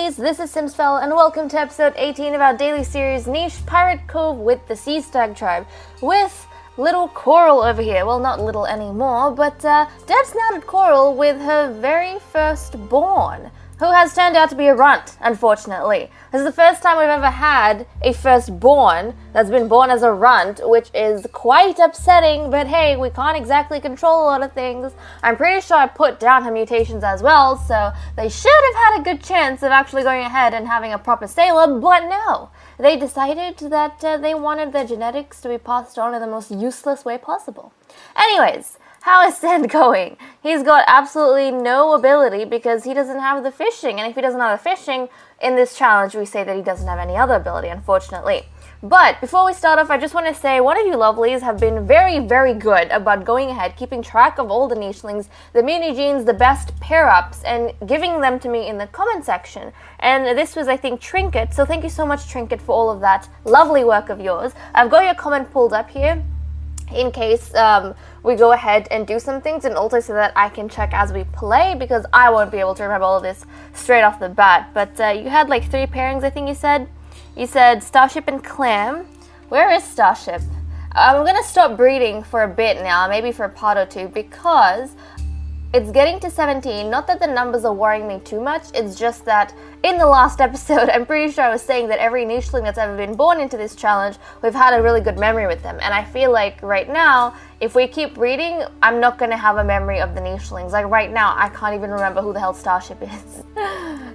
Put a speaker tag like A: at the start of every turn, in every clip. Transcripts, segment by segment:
A: lovelies, this is Simsfell, and welcome to episode 18 of our daily series Niche Pirate Cove with the Sea Stag Tribe, with little Coral over here. Well, not little anymore, but dead-snouted Coral with her very firstborn, who has turned out to be a runt, unfortunately. This is the first time we've ever had a firstborn that's been born as a runt, which is quite upsetting, but hey, we can't exactly control a lot of things. I'm pretty sure I put down her mutations as well, so they should have had a good chance of actually going ahead and having a proper sailor, but no. They decided that they wanted their genetics to be passed on in the most useless way possible. Anyways, how is Sand going? He's got absolutely no ability because he doesn't have the fishing. And if he doesn't have the fishing, in this challenge we say that he doesn't have any other ability, unfortunately. But before we start off, I just want to say one of you lovelies have been very, very good about going ahead, keeping track of all the nichelings, the mini genes, the best pair-ups, and giving them to me in the comment section. And this was, I think, Trinket. So thank you so much, Trinket, for all of that lovely work of yours. I've got your comment pulled up here in case we go ahead and do some things, and also so that I can check as we play, because I won't be able to remember all of this straight off the bat. But you had like 3 pairings, I think you said. You said Starship and Clam. Where is Starship? I'm gonna stop breeding for a bit now, maybe for a part or two, because it's getting to 17. Not that the numbers are worrying me too much, it's just that in the last episode, I'm pretty sure I was saying that every nicheling that's ever been born into this challenge, we've had a really good memory with them. And I feel like right now, if we keep breeding, I'm not going to have a memory of the nichelings. Like right now, I can't even remember who the hell Starship is.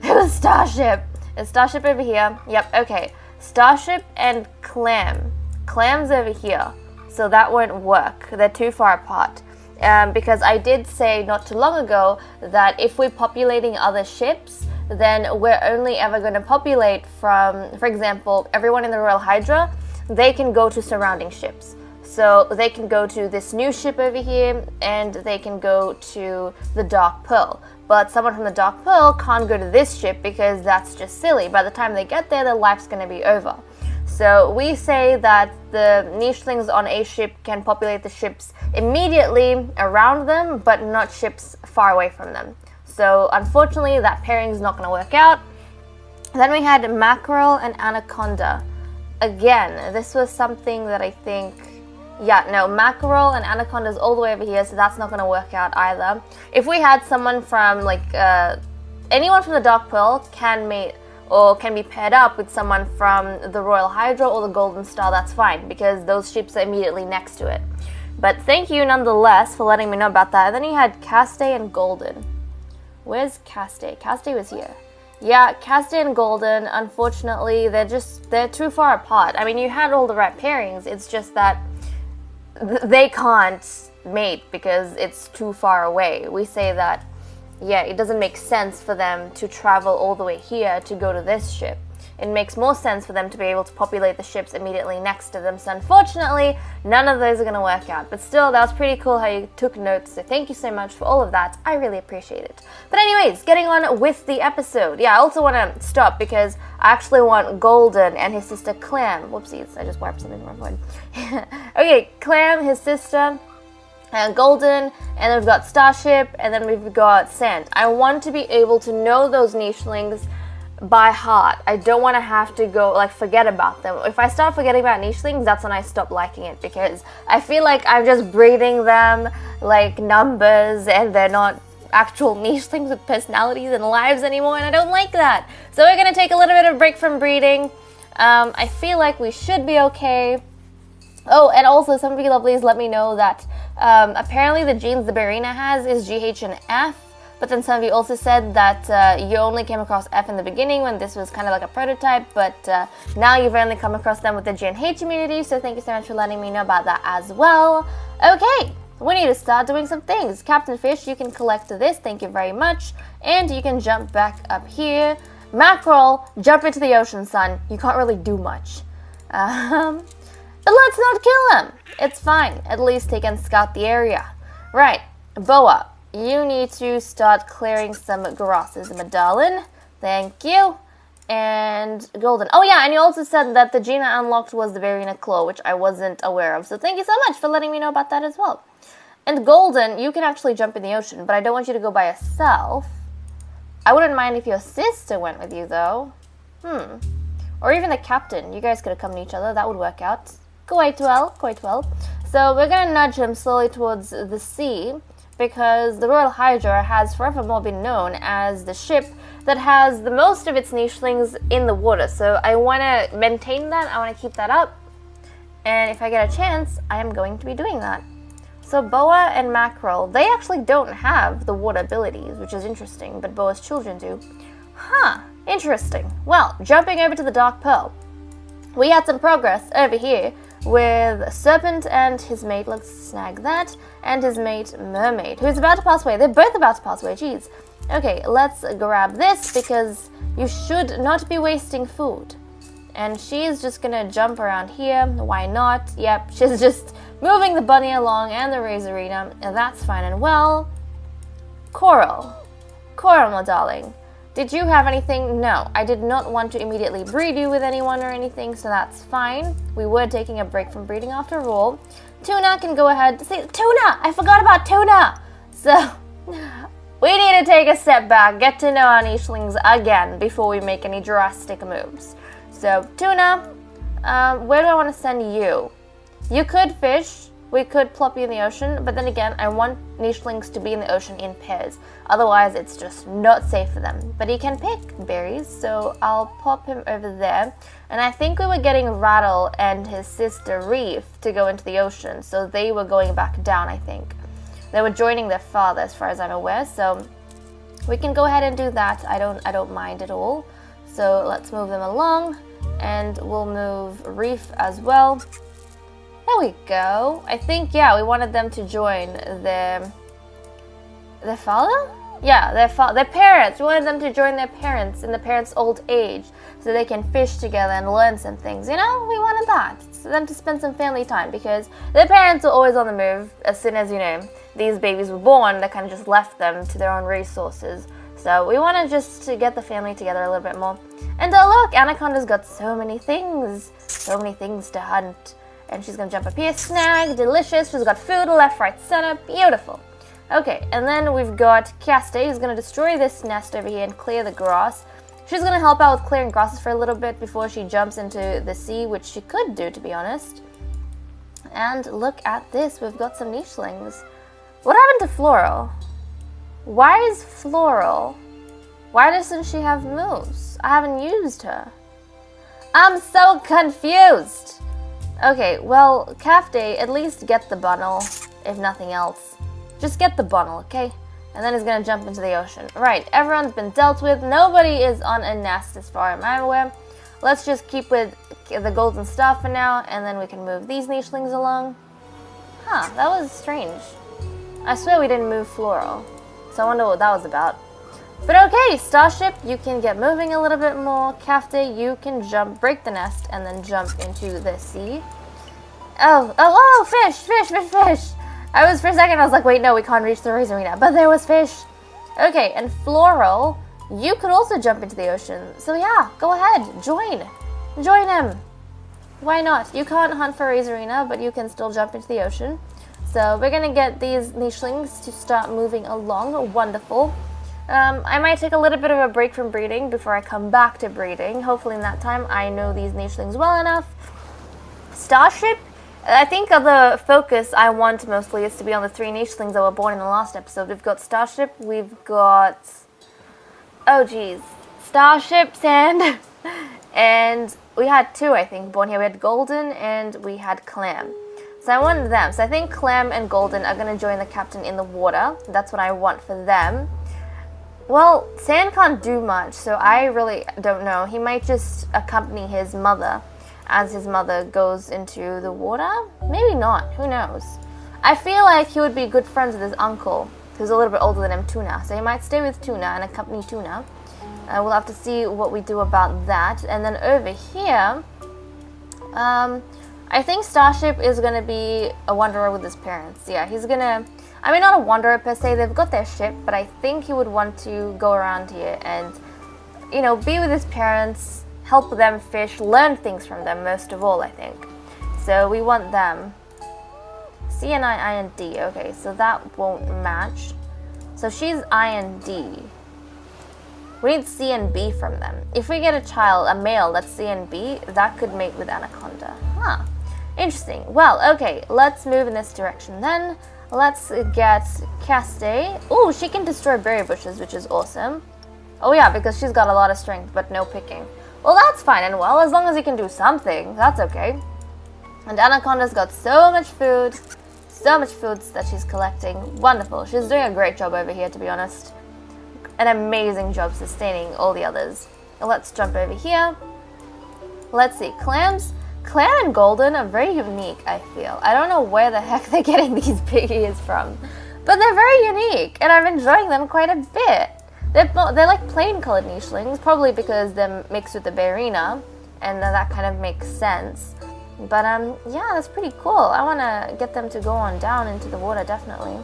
A: Who's Starship? Is Starship over here? Yep, okay. Starship and Clam. Clam's over here, so that won't work. They're too far apart. Because I did say not too long ago that if we're populating other ships, then we're only ever going to populate from, for example, everyone in the Royal Hydra, they can go to surrounding ships. So they can go to this new ship over here, and they can go to the Dark Pearl. But someone from the Dark Pearl can't go to this ship because that's just silly. By the time they get there, their life's going to be over. So we say that the nichelings on a ship can populate the ships immediately around them, but not ships far away from them. So unfortunately, that pairing is not going to work out. Then we had Mackerel and Anaconda. Again, this was something that I think, Mackerel and Anaconda is all the way over here, so that's not going to work out either. If we had someone from, anyone from the Dark Pearl can mate or can be paired up with someone from the Royal Hydra or the Golden Star, that's fine, because those ships are immediately next to it. But thank you nonetheless for letting me know about that. And then you had Caste and Golden. Where's Caste? Caste was here. Yeah, Caste and Golden, unfortunately, they're too far apart. I mean, you had all the right pairings, it's just that they can't mate because it's too far away. We say that, it doesn't make sense for them to travel all the way here to go to this ship. It makes more sense for them to be able to populate the ships immediately next to them. So unfortunately, none of those are going to work out. But still, that was pretty cool how you took notes. So thank you so much for all of that. I really appreciate it. But anyways, getting on with the episode. Yeah, I also want to stop because I actually want Golden and his sister Clam. Whoopsies, I just wiped something from my phone. Okay, Clam, his sister, and Golden, and then we've got Starship, and then we've got Sand. I want to be able to know those nichelings by heart. I don't want to have to go, forget about them. If I start forgetting about nichelings, that's when I stop liking it, because I feel like I'm just breeding them like numbers, and they're not actual nichelings with personalities and lives anymore, and I don't like that. So we're going to take a little bit of a break from breeding. I feel like we should be okay. Oh, and also some of you lovelies let me know that apparently the genes the Barina has is GH and F, but then some of you also said that you only came across F in the beginning when this was kind of like a prototype, but now you've only come across them with the G and H immunity, so thank you so much for letting me know about that as well. Okay, we need to start doing some things. Captain Fish, you can collect this, thank you very much, and you can jump back up here. Mackerel, jump into the ocean, son. You can't really do much. But let's not kill him. It's fine. At least he can scout the area. Right. Boa, you need to start clearing some grasses, my darling. Thank you. And Golden. Oh yeah, and you also said that the gene I unlocked was the Verina Claw, which I wasn't aware of. So thank you so much for letting me know about that as well. And Golden, you can actually jump in the ocean, but I don't want you to go by yourself. I wouldn't mind if your sister went with you, though. Or even the captain. You guys could accompany each other. That would work out quite well, quite well. So we're going to nudge him slowly towards the sea, because the Royal Hydra has forevermore been known as the ship that has the most of its nichelings in the water. So I want to maintain that. I want to keep that up. And if I get a chance, I am going to be doing that. So Boa and Mackerel, they actually don't have the water abilities, which is interesting, but Boa's children do. Huh, interesting. Well, jumping over to the Dark Pearl, we had some progress over here with Serpent and his mate, let's snag that, and his mate Mermaid, who's about to pass away. They're both about to pass away, jeez. Okay, let's grab this, because you should not be wasting food. And she's just gonna jump around here. Why not? Yep, she's just moving the bunny along and the Razorina, and that's fine and well. Coral, my darling. Did you have anything? No, I did not want to immediately breed you with anyone or anything, so that's fine. We were taking a break from breeding after all. Tuna can go ahead. See, Tuna! I forgot about Tuna! So, we need to take a step back, get to know our nichelings again before we make any drastic moves. So, Tuna, where do I want to send you? You could fish. We could plop you in the ocean, but then again, I want nichelings to be in the ocean in pairs. Otherwise, it's just not safe for them. But he can pick berries, so I'll pop him over there. And I think we were getting Rattle and his sister Reef to go into the ocean, so they were going back down, I think. They were joining their father, as far as I'm aware, so we can go ahead and do that. I don't mind at all. So let's move them along, and we'll move Reef as well. There we go. I think, yeah, we wanted them to join their father? Yeah, their parents. We wanted them to join their parents in the parents' old age so they can fish together and learn some things. You know, we wanted that. So them to spend some family time, because their parents were always on the move. As soon as, you know, these babies were born, they kind of just left them to their own resources. So we wanted just to get the family together a little bit more. And look, Anaconda's got so many things to hunt. And she's gonna jump up here, snag, delicious. She's got food left, right, center, beautiful. Okay, and then we've got Caste, who's gonna destroy this nest over here and clear the grass. She's gonna help out with clearing grasses for a little bit before she jumps into the sea, which she could do, to be honest. And look at this, we've got some nichelings. What happened to Floral? Why is Floral? Why doesn't she have moves? I haven't used her. I'm so confused. Okay, well, Cafte, at least get the bundle, if nothing else. Just get the bundle, okay? And then he's gonna jump into the ocean. Right, everyone's been dealt with. Nobody is on a nest as far as I'm aware. Let's just keep with the golden stuff for now, and then we can move these nichelings along. Huh, that was strange. I swear we didn't move Floral. So I wonder what that was about. But okay, Starship, you can get moving a little bit more. Cafte, you can jump, break the nest, and then jump into the sea. Oh, fish! I was, for a second, I was like, wait, no, we can't reach the Razorina. But there was fish. Okay, and Floral, you could also jump into the ocean. So yeah, go ahead, join him. Why not? You can't hunt for Razorina, but you can still jump into the ocean. So we're gonna get these nichelings to start moving along. Wonderful. I might take a little bit of a break from breeding before I come back to breeding. Hopefully in that time I know these nichelings well enough. Starship, I think the focus I want mostly is to be on the 3 nichelings that were born in the last episode. We've got Starship, we've got... oh geez. Starship, Sand, and we had 2, I think, born here. We had Golden and we had Clam. So I wanted them. So I think Clam and Golden are going to join the captain in the water. That's what I want for them. Well, Sand can't do much, so I really don't know. He might just accompany his mother as his mother goes into the water. Maybe not. Who knows? I feel like he would be good friends with his uncle, who's a little bit older than him, Tuna. So he might stay with Tuna and accompany Tuna. We'll have to see what we do about that. And then over here, I think Starship is going to be a wanderer with his parents. Yeah, he's going to... I mean, not a wanderer per se, they've got their ship, but I think he would want to go around here and, you know, be with his parents, help them fish, learn things from them, most of all, I think. So we want them. C-N-I-I-N-D, okay, so that won't match. So she's I-N-D. We need C and B from them. If we get a child, a male that's C and B, that could mate with anaconda. Huh. Interesting. Well, okay, let's move in this direction then. Let's get Caste. Oh, she can destroy berry bushes, which is awesome. Oh yeah, because she's got a lot of strength, but no picking. Well, that's fine and well, as long as you can do something, that's okay. And Anaconda's got so much food that she's collecting. Wonderful. She's doing a great job over here, to be honest. An amazing job sustaining all the others. Let's jump over here. Let's see, clams. Clam and golden are very unique, I feel. I don't know where the heck they're getting these big ears from, but they're very unique, and I'm enjoying them quite a bit. They're like plain colored nichelings, probably because they're mixed with the berrina, and that kind of makes sense. But yeah, that's pretty cool. I want to get them to go on down into the water, definitely.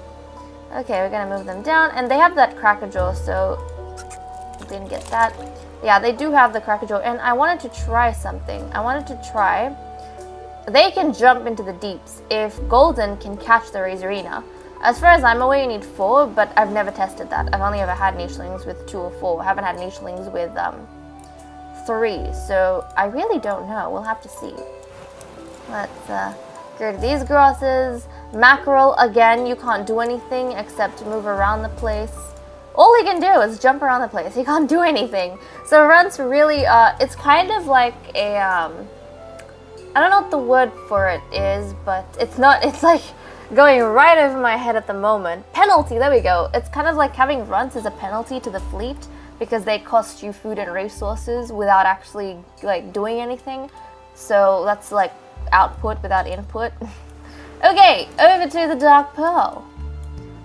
A: Okay, we're gonna move them down, and they have that cracker jaw, so didn't get that. Yeah, they do have the cracker jaw, and I wanted to try something. They can jump into the deeps if golden can catch the razorina. As far as I'm aware, you need 4, but I've never tested that. I've only ever had nichelings with 2 or 4. I haven't had nichelings with 3, so I really don't know. We'll have to see. Let's get rid of these grasses. Mackerel, again, you can't do anything except move around the place. All he can do is jump around the place. He can't do anything. So runts really, it's kind of like a, I don't know what the word for it is, but it's like going right over my head at the moment. Penalty, there we go. It's kind of like having runts as a penalty to the fleet because they cost you food and resources without actually like doing anything. So that's like output without input. Okay, over to the dark pearl.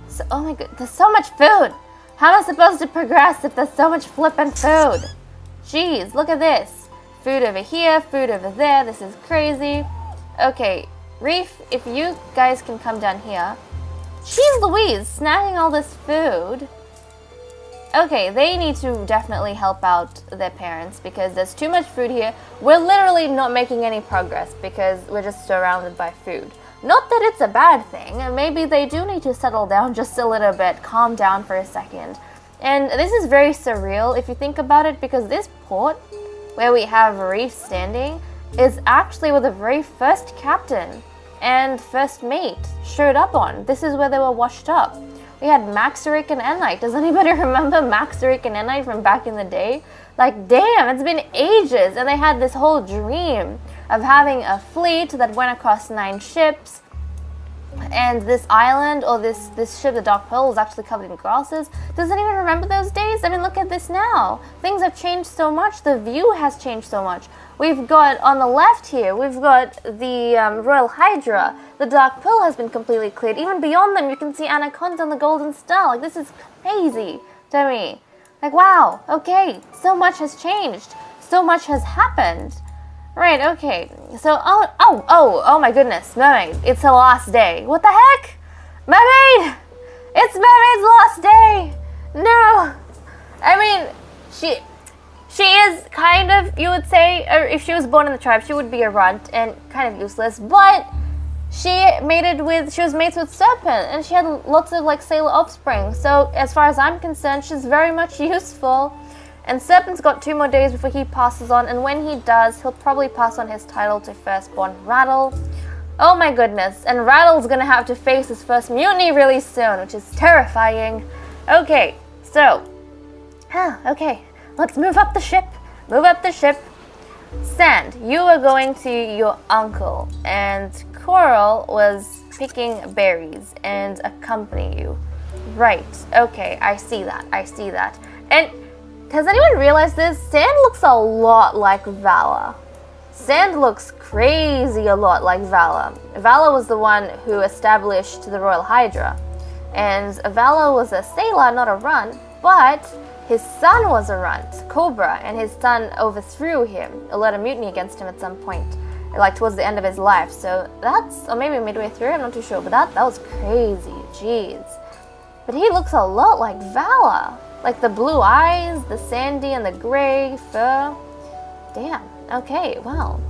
A: So, oh my god, there's so much food. How am I supposed to progress if there's so much flippin' food? Jeez, look at this. Food over here, food over there. This is crazy. Okay, Reef, if you guys can come down here. Jeez Louise, snagging all this food. Okay, they need to definitely help out their parents because there's too much food here. We're literally not making any progress because we're just surrounded by food. Not that it's a bad thing. Maybe they do need to settle down just a little bit, calm down for a second. And this is very surreal if you think about it because this port, where we have Reef standing, is actually where the very first captain and first mate showed up on. This is where they were washed up. We had Maxeric and Enite. Does anybody remember Maxeric and Enite from back in the day? Like, damn, it's been ages. And they had this whole dream of having a fleet that went across 9 ships. And this island, or this ship, the Dark Pearl, was actually covered in grasses. Does anyone remember those days? I mean, look at this now. Things have changed so much. The view has changed so much. We've got, on the left here, we've got the Royal Hydra. The Dark Pearl has been completely cleared. Even beyond them, you can see Anaconda and the Golden Star. Like, this is crazy to me. Like, wow, okay, so much has changed. So much has happened. Right, okay, so, oh my goodness, Mermaid, it's her last day. What the heck? Mermaid! It's Mermaid's last day! No! I mean, she is kind of, you would say, if she was born in the tribe, she would be a runt and kind of useless, but she was mates with Serpent, and she had lots of, like, sailor offspring, so as far as I'm concerned, she's very much useful. And Serpent's got 2 more days before he passes on, and when he does, he'll probably pass on his title to firstborn Rattle. Oh my goodness, and Rattle's gonna have to face his first mutiny really soon, which is terrifying. Okay, so, okay, let's move up the ship. Sand, you are going to your uncle, and Coral was picking berries and accompany you. Right, okay, I see that. And has anyone realized this? Sand looks a lot like Vala. Sand looks crazy a lot like Vala. Vala was the one who established the Royal Hydra. And Vala was a sailor, not a runt, but his son was a runt, Cobra, and his son overthrew him, or led a mutiny against him at some point, like towards the end of his life. So that's, or maybe midway through, I'm not too sure, but that was crazy, jeez. But he looks a lot like Vala. Like the blue eyes, the sandy and the gray fur. Damn, okay, well.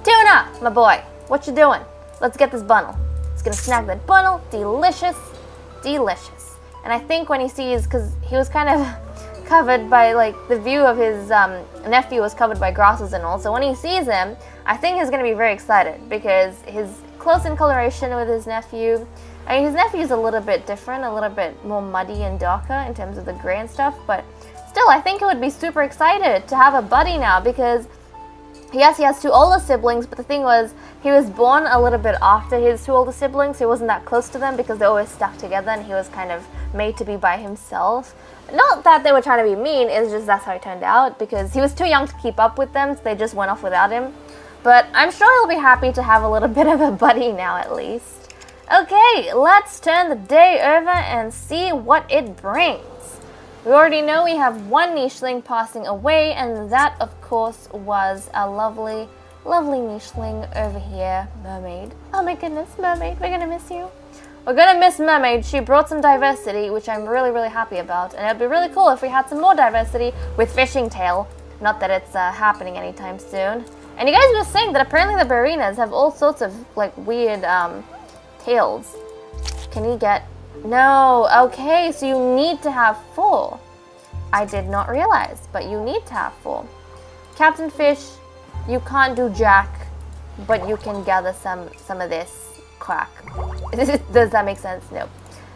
A: Tuna, my boy, what you doing? Let's get this bundle. It's gonna snag that bundle, delicious. And I think when he sees, because he was kind of covered by, like, the view of his nephew was covered by grasses and all. So when he sees him, I think he's going to be very excited because his close in coloration with his nephew. I mean, his nephew's a little bit different, a little bit more muddy and darker in terms of the gray and stuff, but still, I think he would be super excited to have a buddy now because, yes, he has 2 older siblings, but the thing was, he was born a little bit after his 2 older siblings, so he wasn't that close to them because they always stuck together and he was kind of made to be by himself. Not that they were trying to be mean, it's just that's how it turned out because he was too young to keep up with them, so they just went off without him. But I'm sure he'll be happy to have a little bit of a buddy now at least. Okay, let's turn the day over and see what it brings. We already know we have 1 nicheling passing away, and that, of course, was a lovely, lovely nicheling over here, Mermaid. Oh my goodness, Mermaid, we're gonna miss you. We're gonna miss Mermaid. She brought some diversity, which I'm really, really happy about, and it'd be really cool if we had some more diversity with Fishing Tail. Not that it's happening anytime soon. And you guys were saying that apparently the Barinas have all sorts of, like, weird, tails. Can you get... No, okay, so you need to have 4. I did not realize, but you need to have 4. Captain Fish, you can't do jack, but you can gather some of this quack. Does that make sense? No.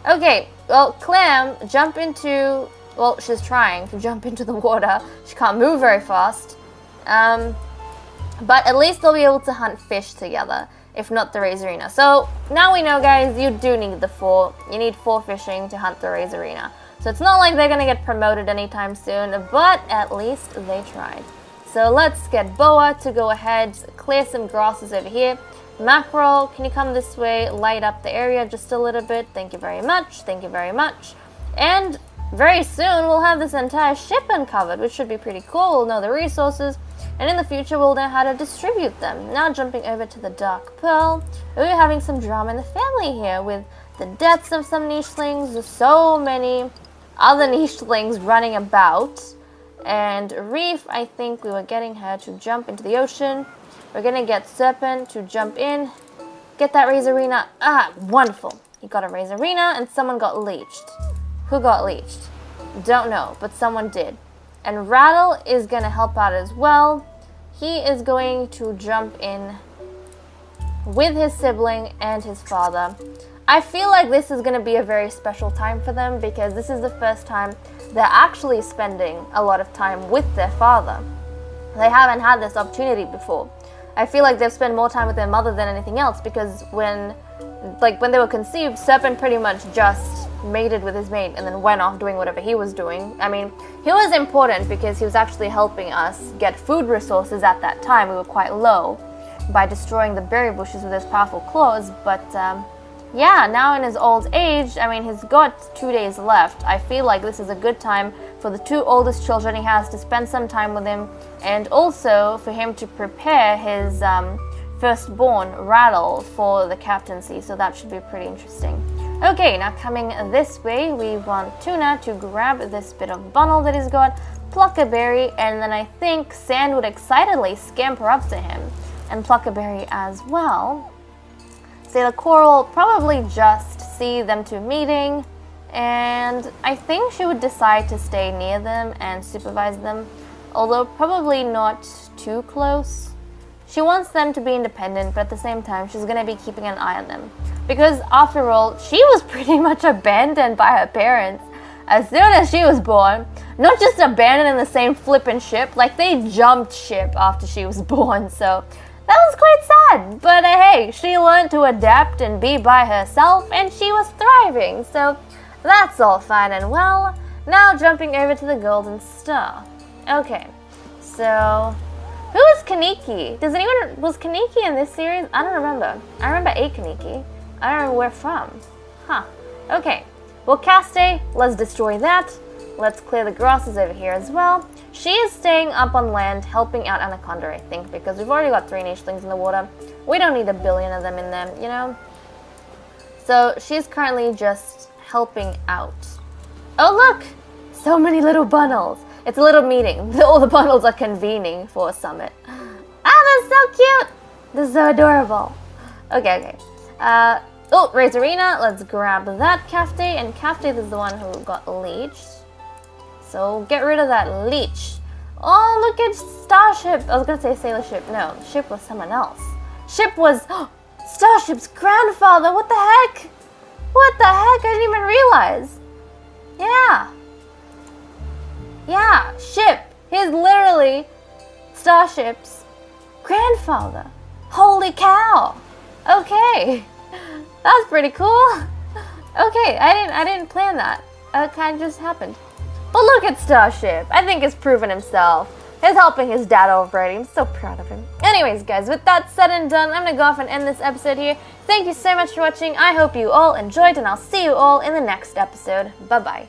A: Okay, well, Clam, jump into... Well, she's trying to jump into the water. She can't move very fast. But at least they'll be able to hunt fish together, if not the Razorina. So now we know, guys, you do need the 4. You need 4 fishing to hunt the Razorina. So it's not like they're going to get promoted anytime soon, but at least they tried. So let's get Boa to go ahead, clear some grasses over here. Mackerel, can you come this way, light up the area just a little bit? Thank you very much. Thank you very much. And very soon we'll have this entire ship uncovered, which should be pretty cool. We'll know the resources. And in the future, we'll know how to distribute them. Now jumping over to the Dark Pearl, we're having some drama in the family here with the deaths of some nichelings. There's so many other nichelings running about. And Reef, I think we were getting her to jump into the ocean. We're going to get Serpent to jump in. Get that Razorina. Ah, wonderful. You got a Razorina and someone got leeched. Who got leeched? Don't know, but someone did. And Rattle is going to help out as well. He is going to jump in with his sibling and his father. I feel like this is going to be a very special time for them because this is the first time they're actually spending a lot of time with their father. They haven't had this opportunity before. I feel like they've spent more time with their mother than anything else because when they were conceived, Serpent pretty much just mated with his mate and then went off doing whatever he was doing. I mean, he was important because he was actually helping us get food resources at that time. We were quite low by destroying the berry bushes with his powerful claws, but yeah, now in his old age, I mean, he's got 2 days left. I feel like this is a good time for the 2 oldest children he has to spend some time with him and also for him to prepare his firstborn, Rattle, for the captaincy, so that should be pretty interesting. Okay, now coming this way, we want Tuna to grab this bit of bundle that he's got, pluck a berry, and then I think Sand would excitedly scamper up to him and pluck a berry as well. Sailor Coral probably just see them 2 meeting, and I think she would decide to stay near them and supervise them, although probably not too close. She wants them to be independent, but at the same time, she's going to be keeping an eye on them. Because after all, she was pretty much abandoned by her parents as soon as she was born. Not just abandoned in the same flippin' ship, like they jumped ship after she was born, so that was quite sad. But hey, she learned to adapt and be by herself, and she was thriving, so that's all fine and well. Now jumping over to the Golden Star. Okay, so who is Kaneki? Was Kaneki in this series? I don't remember. I remember a Kaneki. I don't remember where from. Huh. Okay. Well, Caste, let's destroy that. Let's clear the grasses over here as well. She is staying up on land, helping out Anaconda, I think, because we've already got 3 nichelings in the water. We don't need 1 billion of them in there, you know? So she's currently just helping out. Oh, look! So many little bundles. It's a little meeting. All the bundles are convening for a summit. Ah, that's so cute! This is so adorable. Okay. Oh, Razorina, let's grab that Cafte, and Cafte is the one who got leeched. So get rid of that leech. Oh, look at Starship. I was gonna say Sailor Ship. No, Ship was someone else. Ship was Starship's grandfather. What the heck? What the heck? I didn't even realize. Yeah. Yeah, Ship. He's literally Starship's grandfather. Holy cow. Okay. That's pretty cool. Okay, I didn't plan that. It kind of just happened. But look at Starship. I think he's proven himself. He's helping his dad already. I'm so proud of him. Anyways, guys, with that said and done, I'm gonna go off and end this episode here. Thank you so much for watching. I hope you all enjoyed, and I'll see you all in the next episode. Bye-bye.